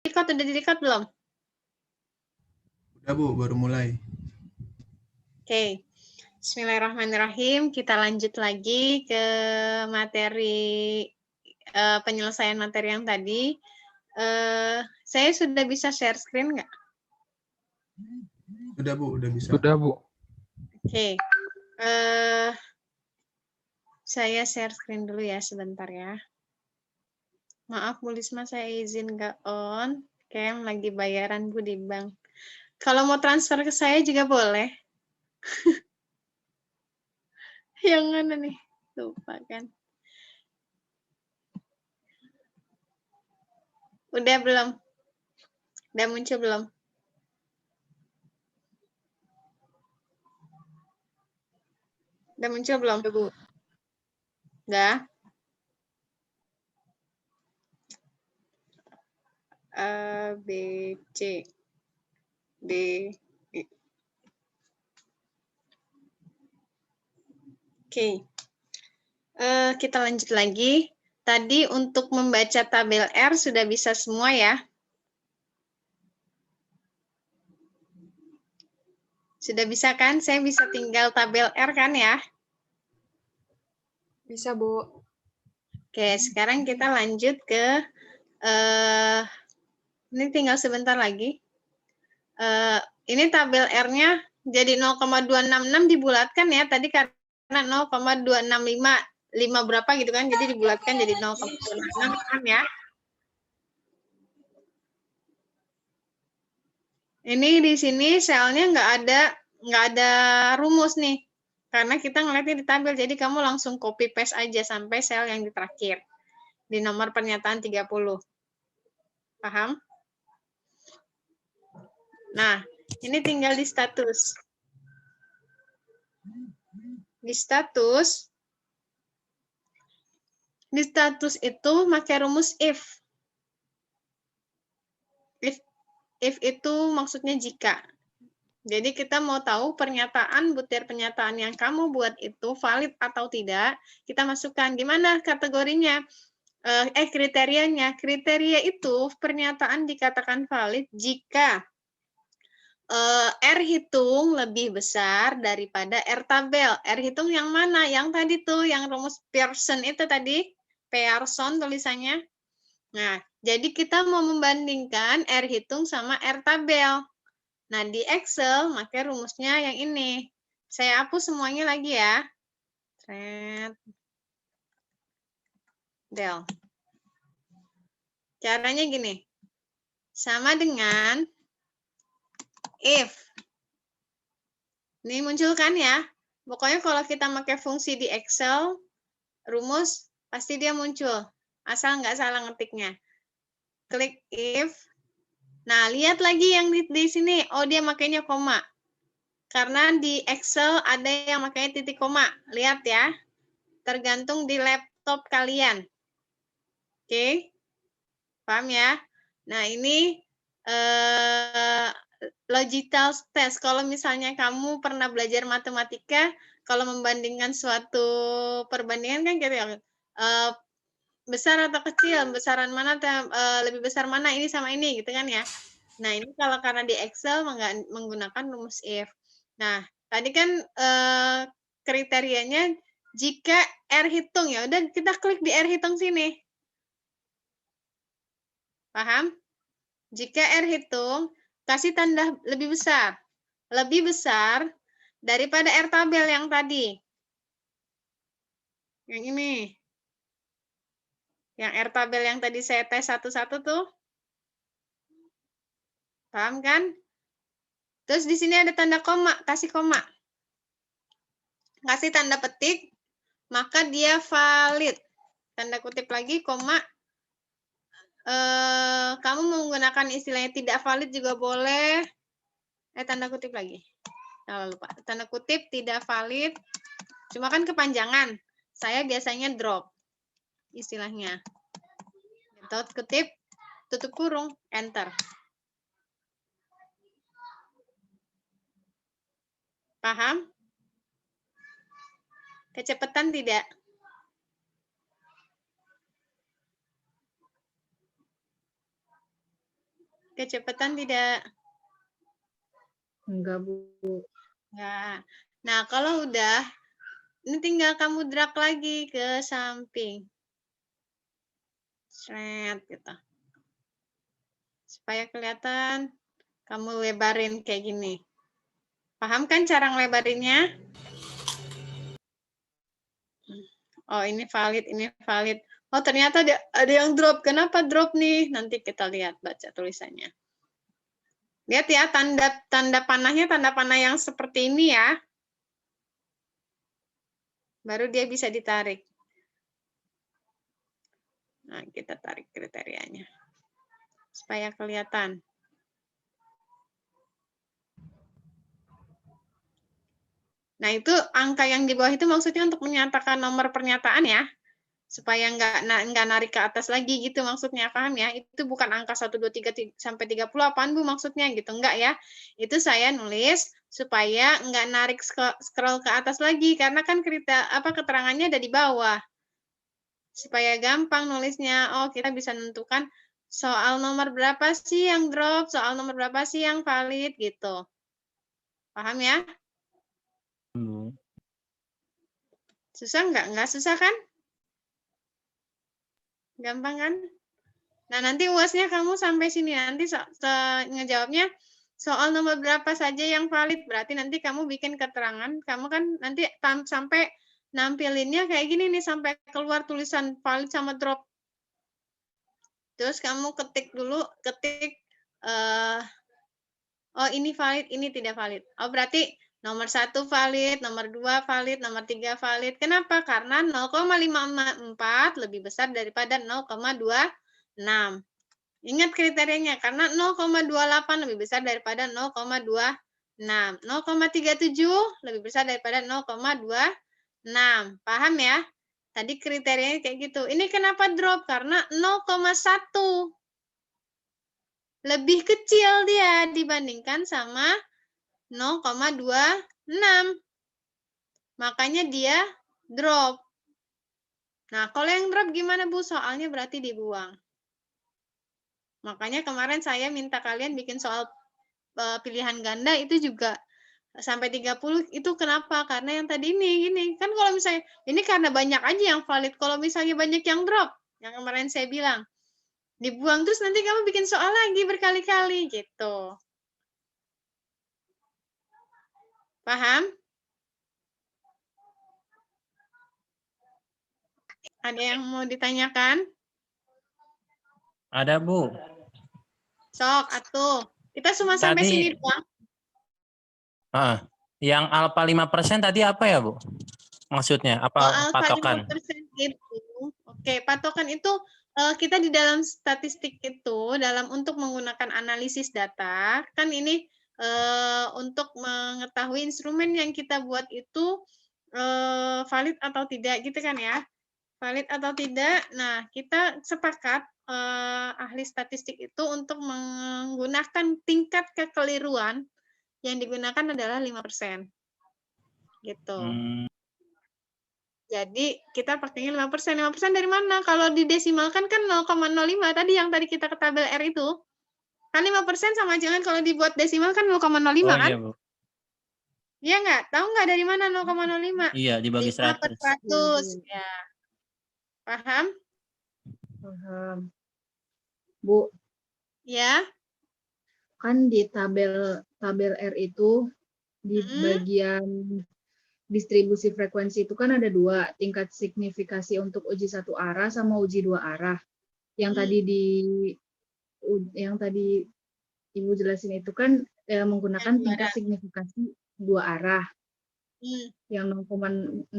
Udah di-record belum? Udah Bu, baru mulai. Oke. Bismillahirrahmanirrahim. Kita lanjut lagi ke materi penyelesaian materi yang tadi. Saya sudah bisa share screen nggak? Udah Bu, udah bisa. Sudah, Bu. Oke. Saya share screen dulu ya sebentar ya. Maaf Bu Lisma, saya izin nggak on. Kayak lagi bayaran Bu di bank. Kalau mau transfer ke saya juga boleh. Yang mana nih? Lupa kan. Udah belum? Udah muncul belum? Udah muncul belum? Udah, Bu. Udah? A, B, C, D, E. Oke. Kita lanjut lagi. Tadi untuk membaca tabel R sudah bisa semua ya? Sudah bisa kan? Saya bisa tinggal tabel R kan ya? Bisa, Bu. Oke, sekarang kita lanjut ke ini tinggal sebentar lagi. Ini tabel R-nya jadi 0,266 dibulatkan ya. Tadi karena 0,265 berapa gitu kan, jadi dibulatkan jadi 0,266 ya. Ini di sini selnya nggak ada rumus nih, karena kita ngeliatnya di tabel, jadi kamu langsung copy paste aja sampai sel yang di terakhir, di nomor pernyataan 30. Paham? Nah, ini tinggal di status. Di status itu pakai rumus if. If itu maksudnya jika. Jadi kita mau tahu butir pernyataan yang kamu buat itu valid atau tidak, kita masukkan. Gimana kategorinya? Kriterianya. Kriteria itu pernyataan dikatakan valid jika R hitung lebih besar daripada R tabel. R hitung yang mana? Yang tadi tuh, yang rumus Pearson itu tadi. Pearson tulisannya. Nah, jadi kita mau membandingkan R hitung sama R tabel. Nah, di Excel pakai rumusnya yang ini. Saya hapus semuanya lagi ya. Del. Caranya gini. Sama dengan if. Ini muncul kan ya? Pokoknya kalau kita pakai fungsi di Excel, rumus pasti dia muncul. Asal nggak salah ngetiknya. Klik if. Nah, lihat lagi yang di sini. Oh, dia makainya koma. Karena di Excel ada yang makanya titik koma. Lihat ya. Tergantung di laptop kalian. Oke. Paham ya? Nah, ini logical test. Kalau misalnya kamu pernah belajar matematika, kalau membandingkan suatu perbandingan kan gitu ya. Besar atau kecil, besaran mana lebih besar mana ini sama ini gitu kan ya. Nah, ini kalau karena di Excel menggunakan rumus if. Nah, tadi kan kriterianya jika R hitung ya, udah kita klik di R hitung sini. Paham? Jika R hitung, kasih tanda lebih besar. Lebih besar daripada R tabel yang tadi. Yang ini. Yang R tabel yang tadi saya tes satu-satu tuh. Paham kan? Terus di sini ada tanda koma, kasih koma. Kasih tanda petik, maka dia valid. Tanda kutip lagi, koma. Kamu menggunakan istilahnya tidak valid juga boleh. Tanda kutip lagi. Nah, lupa. Tanda kutip tidak valid. Cuma kan kepanjangan. Saya biasanya drop istilahnya. Tanda kutip, tutup kurung, enter. Paham? Kecepatan tidak? Kecepatan tidak? Enggak, Bu. Enggak. Nah, kalau udah, ini tinggal kamu drag lagi ke samping. Seret gitu. Supaya kelihatan, kamu lebarin kayak gini. Paham kan cara ngelebarinnya? Oh, ini valid, ini valid. Oh, ternyata ada yang drop. Kenapa drop nih? Nanti kita lihat baca tulisannya. Lihat ya, tanda panahnya tanda panah yang seperti ini ya. Baru dia bisa ditarik. Nah, kita tarik kriterianya. Supaya kelihatan. Nah, itu angka yang di bawah itu maksudnya untuk menyatakan nomor pernyataan ya. Supaya nggak narik ke atas lagi gitu maksudnya, paham ya? Itu bukan angka 1, 2, 3, sampai 30 apaan Bu maksudnya gitu, enggak ya. Itu saya nulis supaya nggak narik scroll ke atas lagi, karena kan keterangannya ada di bawah. Supaya gampang nulisnya, oh kita bisa menentukan soal nomor berapa sih yang drop, soal nomor berapa sih yang valid gitu. Paham ya? Susah nggak? Nggak susah kan? Gampang kan? Nah, nanti UASnya kamu sampai sini. Nanti ngejawabnya soal nomor berapa saja yang valid. Berarti nanti kamu bikin keterangan. Kamu kan nanti sampai nampilinnya kayak gini nih. Sampai keluar tulisan valid sama drop. Terus kamu ketik dulu. Oh ini valid, ini tidak valid. Oh berarti nomor 1 valid, nomor 2 valid, nomor 3 valid. Kenapa? Karena 0,54 lebih besar daripada 0,26. Ingat kriterianya, karena 0,28 lebih besar daripada 0,26. 0,37 lebih besar daripada 0,26. Paham ya? Tadi kriterianya kayak gitu. Ini kenapa drop? Karena 0,1. Lebih kecil dia dibandingkan sama 0,26. Makanya dia drop. Nah, kalau yang drop gimana Bu? Soalnya berarti dibuang. Makanya kemarin saya minta kalian bikin soal pilihan ganda itu juga sampai 30 itu kenapa? Karena yang tadi ini gini. Kan kalau misalnya ini karena banyak aja yang valid. Kalau misalnya banyak yang drop, yang kemarin saya bilang, dibuang terus nanti kamu bikin soal lagi berkali-kali gitu. Paham? Ada yang mau ditanyakan? Ada, Bu. Sok, atuh. Kita cuma sampai Tadi, sini doang. yang alfa 5% tadi apa ya, Bu? Maksudnya, apa Alfa patokan? 5% itu, oke, patokan itu kita di dalam statistik itu, untuk menggunakan analisis data, kan ini untuk mengetahui instrumen yang kita buat itu valid atau tidak, gitu kan ya. Valid atau tidak, nah kita sepakat ahli statistik itu untuk menggunakan tingkat kekeliruan yang digunakan adalah 5%. Gitu. Jadi kita pakainya 5%. 5% dari mana? Kalau didesimalkan kan 0,05 tadi yang tadi kita ke tabel R itu. Kan 5% sama aja kan kalau dibuat desimal kan 0,05 kan? Iya, Bu. Iya nggak? Tahu nggak dari mana 0,05? Iya, dibagi 100. 5/100. Ya. Paham? Paham. Bu, Ya. kan di tabel R itu di bagian distribusi frekuensi itu kan ada 2, tingkat signifikasi untuk uji 1 arah sama uji 2 arah. Yang tadi Ibu jelasin itu kan menggunakan tingkat signifikasi 2 arah. Yang 0,05.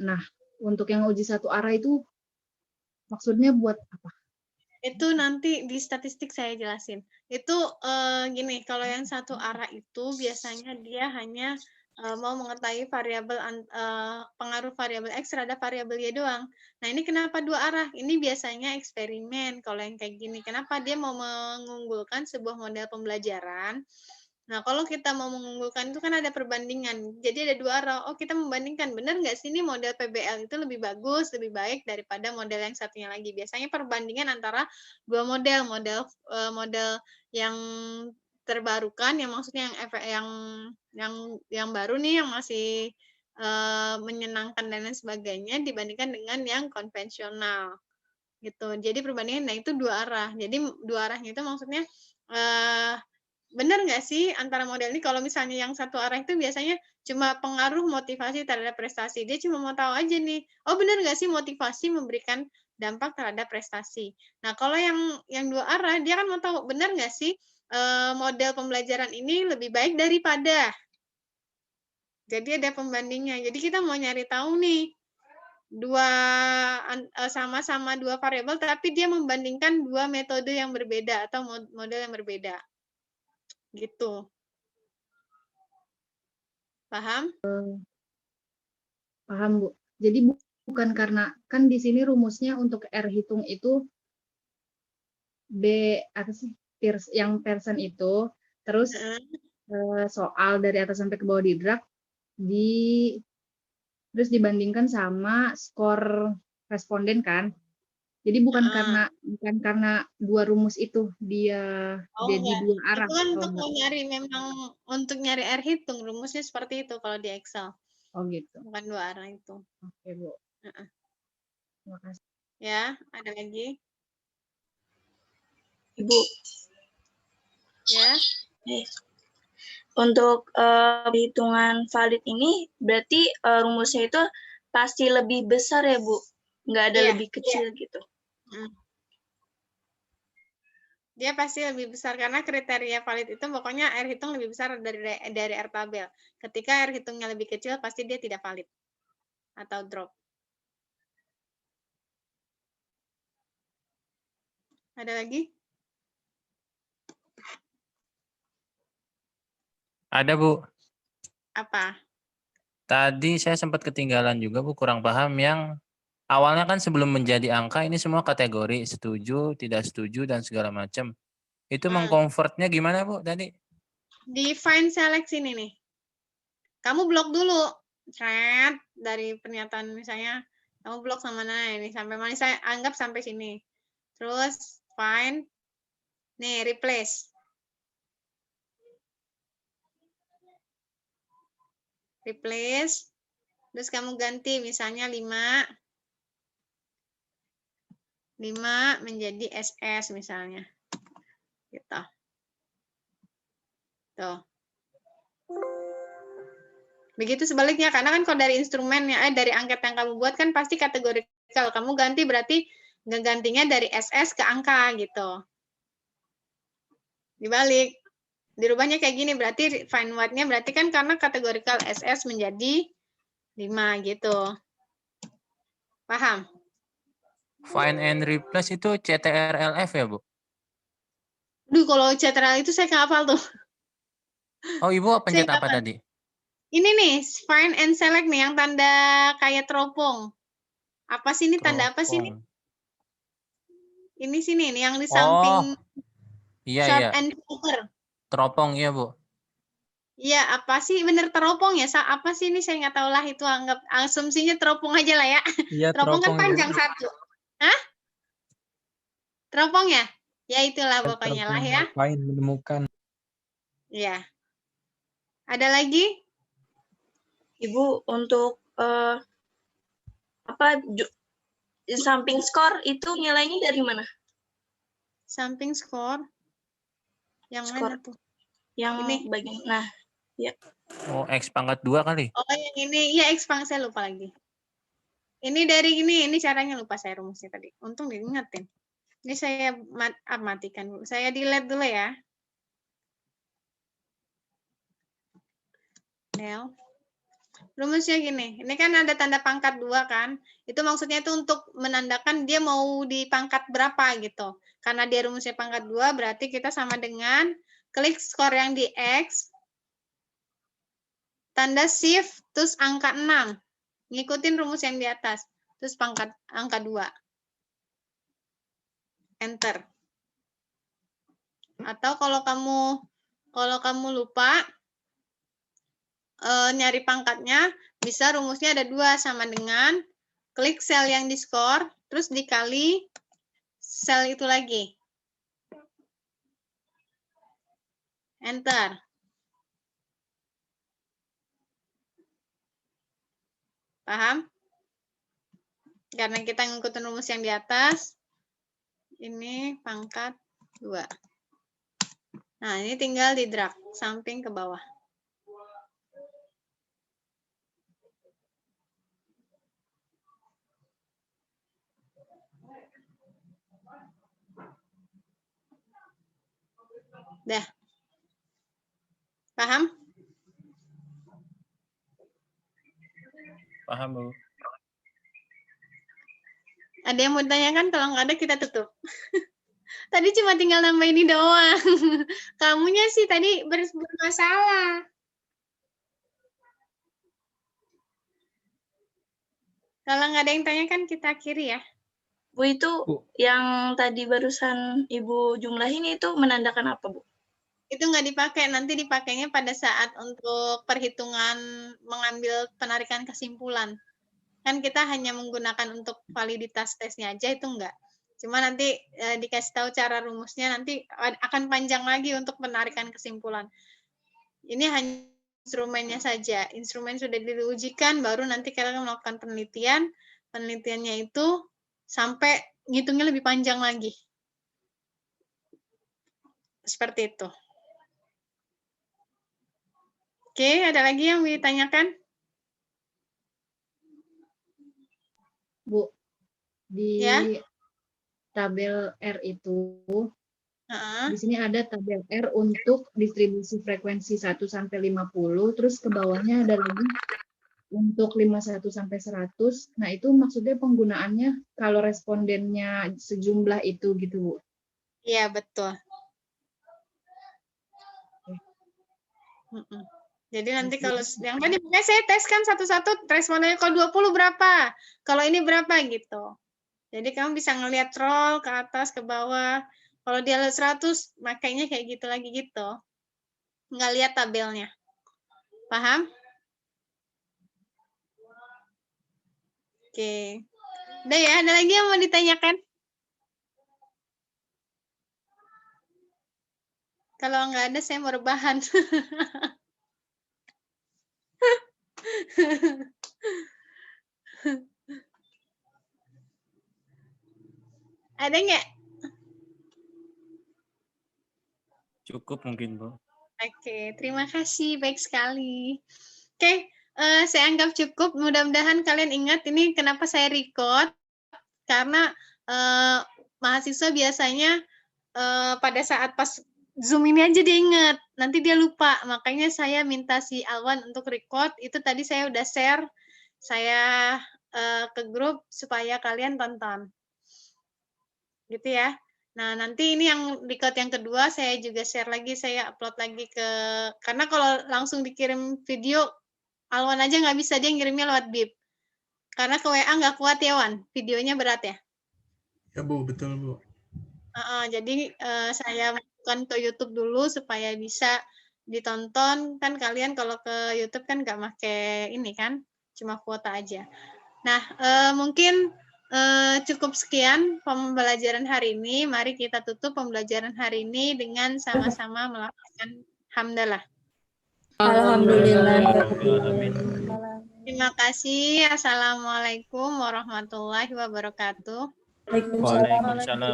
Nah, untuk yang uji 1 arah itu maksudnya buat apa? Itu nanti di statistik saya jelasin. Itu gini, kalau yang 1 arah itu biasanya dia hanya mau mengetahui pengaruh variabel X terhadap variabel Y doang. Nah, ini kenapa 2 arah? Ini biasanya eksperimen kalau yang kayak gini. Kenapa dia mau mengunggulkan sebuah model pembelajaran Nah, kalau kita mau mengunggulkan itu kan ada perbandingan. Jadi ada dua arah. Oh, kita membandingkan, benar nggak sih ini model PBL itu lebih bagus, lebih baik daripada model yang satunya lagi. Biasanya perbandingan antara dua model, model yang terbarukan, yang maksudnya yang baru nih, yang masih menyenangkan dan lain sebagainya dibandingkan dengan yang konvensional gitu. Jadi perbandingan, nah itu dua arah. Jadi dua arahnya itu maksudnya benar nggak sih antara model ini, kalau misalnya yang satu arah itu biasanya cuma pengaruh motivasi terhadap prestasi. Dia cuma mau tahu aja nih, oh benar nggak sih motivasi memberikan dampak terhadap prestasi. Nah, kalau yang dua arah, dia kan mau tahu benar nggak sih model pembelajaran ini lebih baik daripada. Jadi ada pembandingnya. Jadi kita mau nyari tahu nih, sama-sama dua variabel, tapi dia membandingkan dua metode yang berbeda atau model yang berbeda. Gitu. Paham? Paham, Bu. Jadi bukan karena, kan di sini rumusnya untuk R hitung itu B, apa sih, yang persen itu, terus soal dari atas sampai ke bawah di drag, terus dibandingkan sama skor responden kan. Jadi bukan karena dua rumus itu dia jadi enggak. dua arah. Itu kan untuk nyari R hitung, rumusnya seperti itu kalau di Excel. Oh gitu. Bukan dua arah itu. Oke, Bu. Terima kasih. Ya, ada lagi? Ibu. Ya. Untuk perhitungan valid ini berarti rumusnya itu pasti lebih besar ya, Bu? Nggak ada lebih kecil gitu. Dia pasti lebih besar karena kriteria valid itu pokoknya R hitung lebih besar dari R tabel. Ketika R hitungnya lebih kecil, pasti dia tidak valid atau drop. Ada lagi? Ada, Bu. Apa? Tadi saya sempat ketinggalan juga, Bu, kurang paham yang awalnya kan sebelum menjadi angka ini semua kategori, setuju, tidak setuju, dan segala macam. Itu mengkonvertnya gimana, Bu, tadi? Di find select sini nih. Kamu blok dulu. Dari pernyataan misalnya, kamu blok sama mana ini, sampai mana, saya anggap sampai sini. Terus find, nih replace. Replace, terus kamu ganti misalnya 5 menjadi SS misalnya. Gitu. Tuh. Begitu sebaliknya, karena kan kalau dari instrumennya, dari angket yang kamu buat kan pasti kategorikal. Kamu ganti berarti gantinya dari SS ke angka gitu. Dibalik. Dirubahnya kayak gini, berarti find what-nya berarti kan karena kategorikal SS menjadi 5 gitu. Paham? Find and replace itu CTRLF ya, Bu? Duh, kalau CTRL itu saya nggak hafal tuh. Oh, Ibu pencet apa tadi? Ini nih, find and select nih, yang tanda kayak teropong. Apa sih ini, tanda apa sih ini? Ini sini nih, yang di samping short and filter. Teropong, iya, Bu. Iya, apa sih bener teropong ya? Apa sih ini, saya nggak tahu lah, itu anggap asumsinya teropong aja lah ya. Iya, teropong kan panjang satu. Hah? Teropong ya? Ya itulah pokoknya lah ya. Find, menemukan. Iya. Ada lagi? Ibu, untuk samping skor itu nilainya dari mana? Samping skor? Yang skor. Mana tuh? Yang ini bagian. Nah, ya. Oh, X pangkat 2 kali. Oh, yang ini. Iya, X pangkat, saya lupa lagi. Ini dari ini caranya lupa saya rumusnya tadi. Untung diingetin. Ini saya matikan dulu. Saya delete dulu ya. Del. Rumusnya gini. Ini kan ada tanda pangkat 2 kan. Itu maksudnya itu untuk menandakan dia mau di pangkat berapa gitu. Karena dia rumusnya pangkat 2, berarti kita sama dengan klik skor yang di X, tanda shift, terus angka 6. Ngikutin rumus yang di atas. Terus pangkat angka 2. Enter. Atau kalau kamu Kalau kamu lupa nyari pangkatnya, bisa rumusnya ada 2, sama dengan klik sel yang di-skor, terus dikali sel itu lagi. Enter. Paham? Karena kita ngikutin rumus yang di atas, ini pangkat 2. Nah, ini tinggal di drag samping ke bawah. Dah. Paham? Paham, Bu. Ada yang mau ditanyakan? Kalau nggak ada, kita tutup. Tadi cuma tinggal nambah ini doang. Kamunya sih tadi bermasalah. Kalau nggak ada yang tanyakan, kita akhiri ya. Bu, itu yang tadi barusan Ibu jumlahin itu menandakan apa, Bu? Itu nggak dipakai, nanti dipakainya pada saat untuk perhitungan mengambil penarikan kesimpulan. Kan kita hanya menggunakan untuk validitas tesnya aja, itu enggak. Cuma nanti dikasih tahu cara rumusnya, nanti akan panjang lagi untuk penarikan kesimpulan. Ini hanya instrumennya saja. Instrumen sudah diujikan, baru nanti kita akan melakukan penelitian. Penelitiannya itu sampai ngitungnya lebih panjang lagi. Seperti itu. Oke, ada lagi yang ditanyakan? Bu, di Ya? tabel R itu, di sini ada tabel R untuk distribusi frekuensi 1 sampai 50, terus ke bawahnya ada lagi untuk 51 sampai 100. Nah, itu maksudnya penggunaannya kalau respondennya sejumlah itu gitu, Bu. Iya, betul. Jadi nanti kalau yang tadi saya teskan satu-satu respondennya kalau 20 berapa, kalau ini berapa gitu. Jadi kamu bisa ngelihat roll ke atas ke bawah. Kalau dia 100 makanya kayak gitu lagi gitu. Nggak lihat tabelnya. Paham? Oke. Udah ya, ada lagi yang mau ditanyakan? Kalau nggak ada saya mau rebahan. Ada nggak? Cukup mungkin, Bu. Oke, terima kasih. Baik sekali. Oke, saya anggap cukup. Mudah-mudahan kalian ingat ini kenapa saya record. Karena mahasiswa biasanya pada saat pas Zoom ini aja dia ingat. Nanti dia lupa. Makanya saya minta si Alwan untuk record. Itu tadi saya udah share. Saya ke grup supaya kalian tonton. Gitu ya. Nah, nanti ini yang record yang kedua, saya juga share lagi, saya upload lagi ke, karena kalau langsung dikirim video, Alwan aja nggak bisa, dia ngirimnya lewat BIP. Karena ke WA nggak kuat ya, Wan, videonya berat ya? Ya, Bu, betul, Bu. Jadi saya masukkan ke YouTube dulu supaya bisa ditonton, kan kalian kalau ke YouTube kan nggak pakai ini kan, cuma kuota aja. Nah, mungkin cukup sekian pembelajaran hari ini. Mari kita tutup pembelajaran hari ini dengan sama-sama melakukan hamdalah. Alhamdulillah. Terima kasih. Assalamualaikum warahmatullahi wabarakatuh. Waalaikumsalam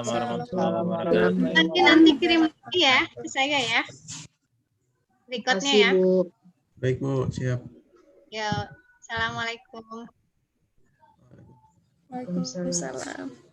warahmatullahi wabarakatuh. Nanti kirim lagi ya ke saya ya. Recordnya ya. Bu. Baik, Bu, siap. Ya, assalamualaikum. Waalaikumsalam. Waalaikumsalam.